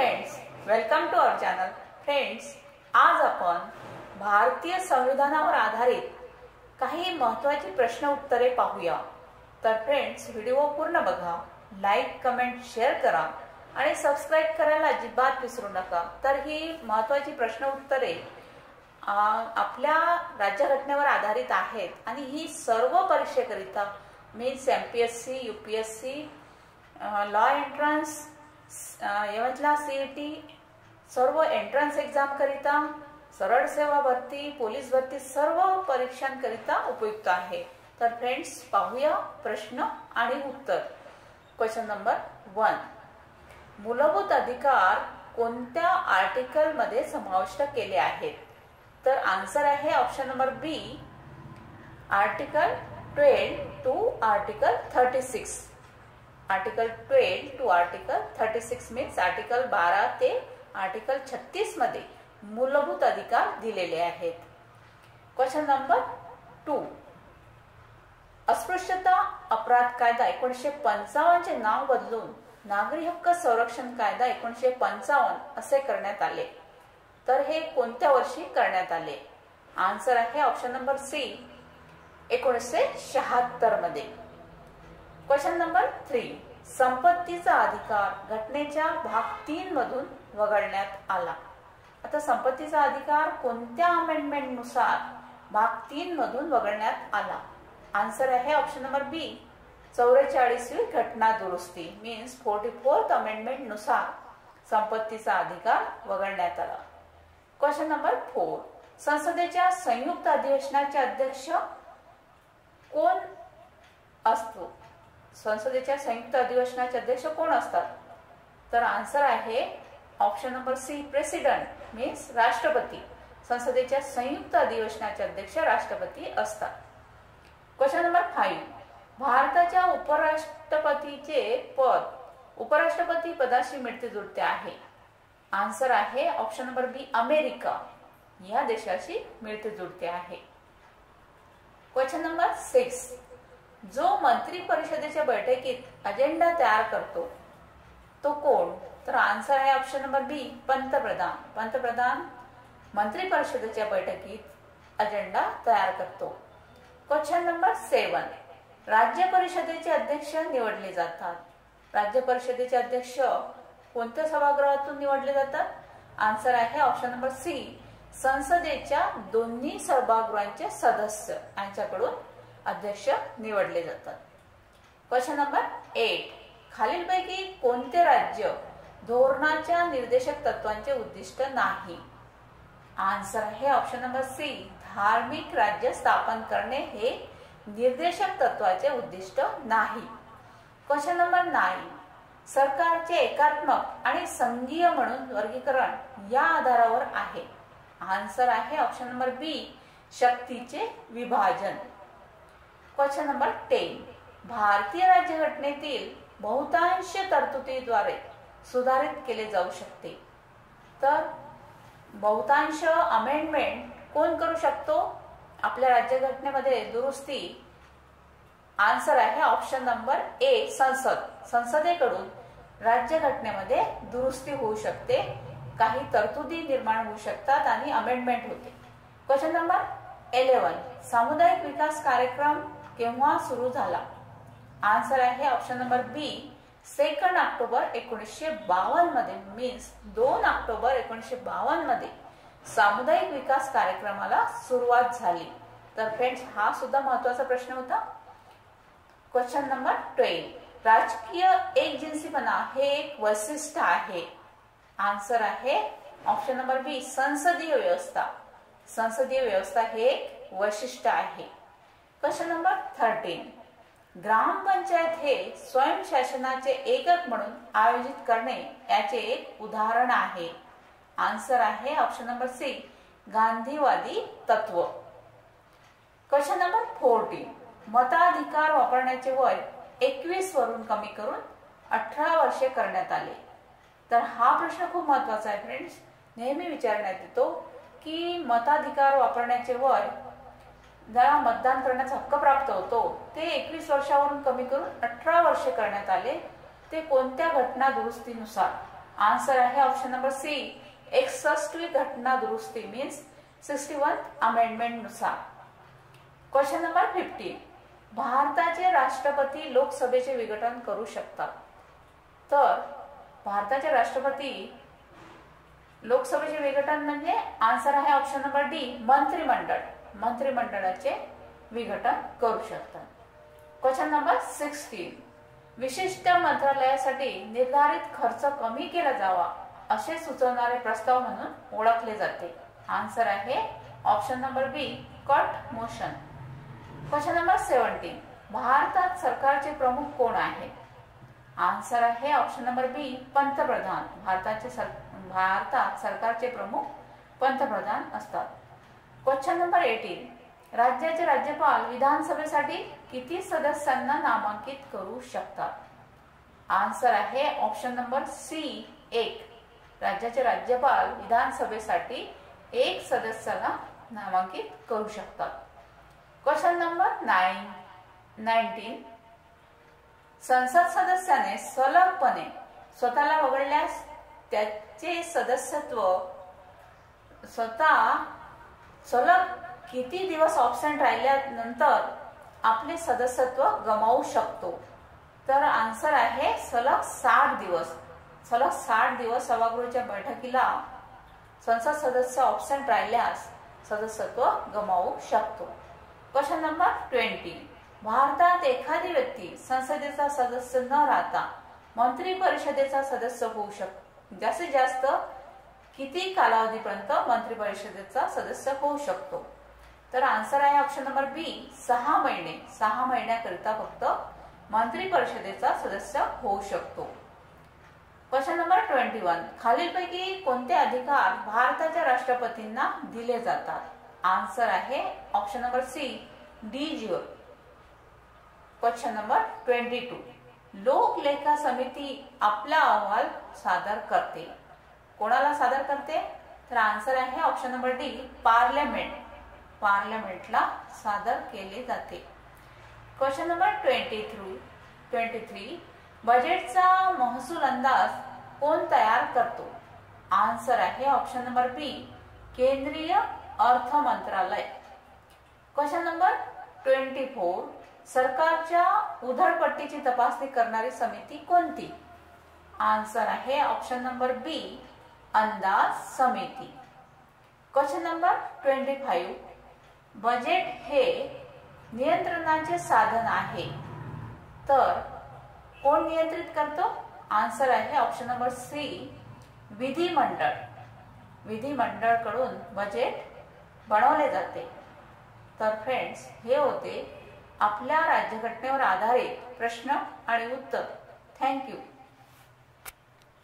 Friends, welcome to our channel. Friends, आज आपण भारतीय संविधानावर आधारित काही महत्त्वाची प्रश्न उत्तरे पाहूया. तर फ्रेंड्स, व्हिडिओ पूर्ण बघा, लाईक, कमेंट, शेअर करा आणि सबस्क्राइब करायला अजिबात विसरू नका. तर ही महत्त्वाची प्रश्न उत्तरे आपल्या राज्यघटनेवर आधारित आहेत आणि ही सर्व परीक्षेकरिता means MPSC, UPSC, law entrance, यवतला CET, सर्व एंट्रन्स एक्झाम करिता, सरळ सेवा भरती, पोलीस भरती सर्व परीक्षांकरिता उपयुक्त आहे. तर फ्रेंड्स, पाहूया प्रश्न आणि उत्तर. Question number 1. मूलभूत अधिकार कोणत्या आर्टिकल मध्ये समाविष्ट केले आहेत? तर आन्सर आहे option number B, article 12 to article 36. Article 12 to article 36 means article 12 ते आर्टिकल 36 मध्ये मूलभूत अधिकार दिलेले आहेत. Question number 2. अस्पृश्यता अपराध कायदा 1955 चे नाव बदलून नागरी हक्क संरक्षण कायदा 1955 असे करण्यात आले. तर हे कोणत्या वर्षी करण्यात आले? आन्सर आहे ऑप्शन नंबर सी, 1976 मध्ये. Question number 3. संपत्तीचा अधिकार घटनेच्या भाग 3 मधून वगळण्यात आला. आता संपत्तीचा अधिकार कोणत्या अमेंडमेंट नुसार भाग 3 मधून वगळण्यात आला? आन्सर आहे ऑप्शन नंबर बी, 44वी घटना दुरुस्ती मीन्स 44th अमेंडमेंट नुसार संपत्तीचा अधिकार वगळण्यात आला. Question number 4. संसदेच्या संयुक्त अधिवेशनाचे अध्यक्ष कोण असतो? संसदेच्या संयुक्त अधिवेशनाचे अध्यक्ष कोण असतात? तर आन्सर आहे option number C, president means राष्ट्रपती. संसदेच्या संयुक्त अधिवेशनाचे अध्यक्ष राष्ट्रपती असतात. Question number 5. भारताच्या उपराष्ट्रपतीचे पद उपराष्ट्रपती पदाशी मिळते जुळते आहे. आन्सर आहे ऑप्शन नंबर बी, अमेरिका या देशाशी मिळते जुळते आहे. Question number 6. जो मंत्री परिषदेच्या बैठकीत अजेंडा तयार करतो तो कोण? तर आन्सर आहे ऑप्शन नंबर बी, पंतप्रधान. पंतप्रधान मंत्री परिषदेच्या बैठकीत अजेंडा तयार करतो. Question number 7. राज्य परिषदेचे अध्यक्ष निवडले जातात. राज्य परिषदेचे अध्यक्ष कोणत्या सभागृहातून निवडले जातात? आन्सर आहे ऑप्शन नंबर सी, संसदेच्या दोन्ही सभागृहांचे सदस्य यांच्याकडून अध्यक्ष निवडले जातात. Question number 8. खालीलपैकी कोणते राज्य धोरणाच्या निर्देशक तत्वांचे उद्दिष्ट नाही? आन्सर आहे ऑप्शन नंबर सी, धार्मिक राज्य स्थापन करणे हे निर्देशक तत्वाचे उद्दिष्ट नाही. Question number 9. सरकारचे एकात्मक आणि संघीय म्हणून वर्गीकरण या आधारावर आहे. आन्सर आहे ऑप्शन नंबर बी, शक्तीचे विभाजन. Question number 10. भारतीय राज्यघटनेतील बहुतांश तरतुदीद्वारे सुधारित केले जाऊ शकते. तर बहुतांश अमेंडमेंट कोण करू शकतो आपल्या राज्यघटनेमध्ये दुरुस्ती? आन्सर आहे ऑप्शन नंबर ए, संसद. संसदेकडून राज्यघटनेमध्ये दुरुस्ती होऊ शकते, काही तरतुदी निर्माण होऊ शकतात आणि अमेंडमेंट होते. Question number 11. सामुदायिक विकास कार्यक्रम केव्हा सुरू झाला? आन्सर आहे ऑप्शन नंबर बी, 2 ऑक्टोबर 1952 मध्ये मीन्स 2 ऑक्टोबर 1952 मध्ये सामुदायिक विकास कार्यक्रमाला सुरुवात झाली. तर फ्रेंड्स, हा सुद्धा महत्त्वाचा प्रश्न होता. Question number 12. राजकीय एकजिन्सीपणा हे एक वैशिष्ट्य आहे. आन्सर आहे ऑप्शन नंबर बी, संसदीय व्यवस्था. संसदीय व्यवस्था हे एक वैशिष्ट्य आहे. Question number 13. ग्रामपंचायत हे स्वयंशासनाचे एकक म्हणून आयोजित करणे याचे एक उदाहरण आहे. आन्सर आहे ऑप्शन नंबर सी, गांधीवादी तत्व. Question number 14. मताधिकार वापरण्याचे वय 21 वरून कमी करून 18 वर्षे करण्यात आले. तर हा प्रश्न खूप महत्वाचा आहे फ्रेंड्स. नेहमी विचारण्यात येतो की मताधिकार वापरण्याचे वय ज्याला मतदान करण्याचा हक्क प्राप्त होतो ते 21 वर्षावरून कमी करून 18 वर्षे करण्यात आले. ते कोणत्या घटना दुरुस्तीनुसार? आन्सर आहे ऑप्शन नंबर सी 61वी घटना दुरुस्ती मीन्स 61 अमेंडमेंट नुसार. Question number 15. भारताचे राष्ट्रपती लोकसभेचे विघटन करू शकतात. तर भारताचे राष्ट्रपती लोकसभेचे विघटन म्हणजे आन्सर आहे ऑप्शन नंबर डी मंत्रिमंडळ. मंत्रिमंडळाचे विघटन करू शकतात. Question number 16. विशिष्ट मंत्रालयासाठी निर्धारित खर्च कमी केला जावा असे सुचवणारे प्रस्ताव म्हणून ओळखले जाते. आन्सर आहे ऑप्शन नंबर बी कट मोशन. Question number 17. भारतात सरकारचे प्रमुख कोण आहेत. आन्सर आहे ऑप्शन नंबर बी पंतप्रधान. भारतात सरकारचे प्रमुख पंतप्रधान असतात. Question number 18. राज्याचे राज्यपाल विधानसभेसाठी किती सदस्यांना नामांकित करू शकतात. आन्सर आहे ऑप्शन नंबर सी 1. राज्याचे राज्यपाल विधानसभेसाठी 1 सदस्याला नामांकित करू शकतात. Question number 19. संसद सदस्याने सलगपणे स्वतःला वगळल्यास त्याचे सदस्यत्व स्वतः सलग किती दिवस ऑब्सेंट राहिल्यानंतर आपले सदस्यत्व गमावू शकतो. तर आन्सर आहे सलग 60 दिवस. सलग 60 दिवस सभागृहाच्या बैठकीला संसद सदस्य ऑब्सेंट राहिल्यास सदस्यत्व गमावू शकतो. Question number 20. भारतात एखादी व्यक्ती संसदेचा सदस्य न राहता मंत्री परिषदेचा सदस्य होऊ शकतो. जास्तीत जास्त किती कालावधीपर्यंत मंत्री परिषदेचा सदस्य होऊ शकतो. तर आन्सर आहे ऑप्शन नंबर बी 6 महिने. 6 महिन्याकरिता फक्त मंत्री परिषदेचा सदस्य होऊ शकतो. Question number 21. खालीलपैकी कोणते अधिकार भारताच्या राष्ट्रपतींना दिले जातात. आन्सर आहे option number C D 0. Question number 22. लोकलेखा समिती आपला अहवाल सादर करते. कोणाला सादर करते. तर आन्सर आहे ऑप्शन नंबर डी पार्लमेंट. पार्लमेंटला सादर केले जाते. Question number 23. बजेटचा महसूल अंदाज कोण तयार करतो. आन्सर आहे ऑप्शन नंबर बी केंद्रीय अर्थ मंत्रालय. Question number 24. सरकारच्या उधळपट्टीची तपासणी करणारी समिती कोणती. आन्सर आहे ऑप्शन नंबर बी अंदाज समिती. Question number 25. बजेट हे नियंत्रणाचे साधन आहे. तर कोण नियंत्रित करतो. आन्सर आहे ऑप्शन नंबर सी विधिमंडळ. विधिमंडळकडून बजेट बनवले जाते. तर फ्रेंड्स हे होते आपल्या राज्यघटनेवर आधारित प्रश्न आणि उत्तर. थँक्यू.